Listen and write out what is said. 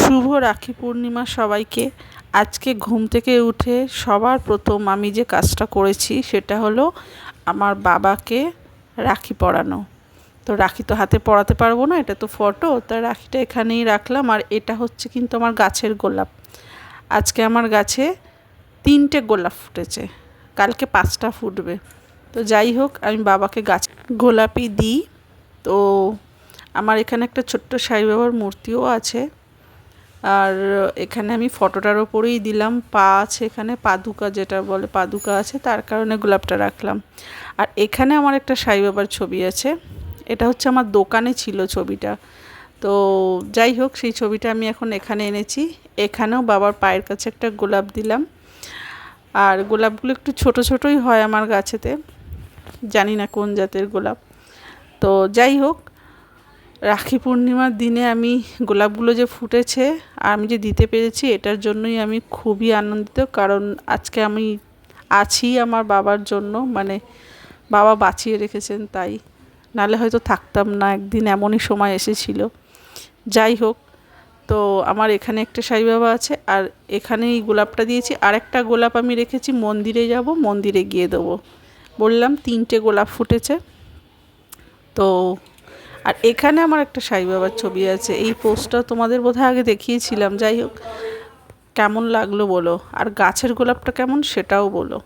শুভ রাখি পূর্ণিমা সবাইকে। আজকে ঘুম থেকে উঠে সবার প্রথম আমি যে কাজটা করেছি সেটা হলো আমার বাবাকে রাখি পরানো। তো রাখি তো হাতে পরাতে পারবো না, এটা তো ফটো, তাই রাখিটা এখানেই রাখলাম। আর এটা হচ্ছে কিন্তু আমার গাছের গোলাপ। আজকে আমার গাছে 3টে গোলাপ ফুটেছে, কালকে 5টা ফুটবে। তো যাই হোক, আমি বাবাকে গাছ গোলাপই দিই। তো আমার এখানে একটা ছোট্ট সাই বাবার মূর্তিও আছে। আর এখানে আমি ফটোটার ওপরেই দিলাম, পা আছে এখানে, পাদুকা যেটা বলে পাদুকা আছে, তার কারণে গোলাপটা রাখলাম। আর এখানে আমার একটা সাই বাবার ছবি আছে, এটা হচ্ছে আমার দোকানে ছিল ছবিটা। তো যাই হোক, সেই ছবিটা আমি এখন এখানে এনেছি। এখানেও বাবার পায়ের কাছে একটা গোলাপ দিলাম। আর গোলাপগুলো একটু ছোট ছোটই হয় আমার গাছেতে, জানি না কোন জাতের গোলাপ। তো যাই হোক, রাখি পূর্ণিমার দিনে আমি গোলাপগুলো যে ফুটেছে আর আমি যে দিতে পেরেছি, এটার জন্যই আমি খুবই আনন্দিত। কারণ আজকে আমি আছি আমার বাবার জন্য, মানে বাবা বাঁচিয়ে রেখেছেন তাই, নাহলে হয়তো থাকতাম না, একদিন এমনই সময় এসেছিল। যাই হোক, তো আমার এখানে একটা সাই বাবা আছে, আর এখানে এই গোলাপটা দিয়েছি। আর একটা গোলাপ আমি রেখেছি, মন্দিরে যাব, মন্দিরে গিয়ে দেবো। বললাম 3টে গোলাপ ফুটেছে। তো আর এখানে আমার একটা সাই বাবার ছবি আছে। এই পোস্টটা তোমাদের বোধহয় আগে দেখিয়েছিলাম। যাই হোক, কেমন লাগলো বলো, আর গাছের গোলাপটা কেমন সেটাও বলো।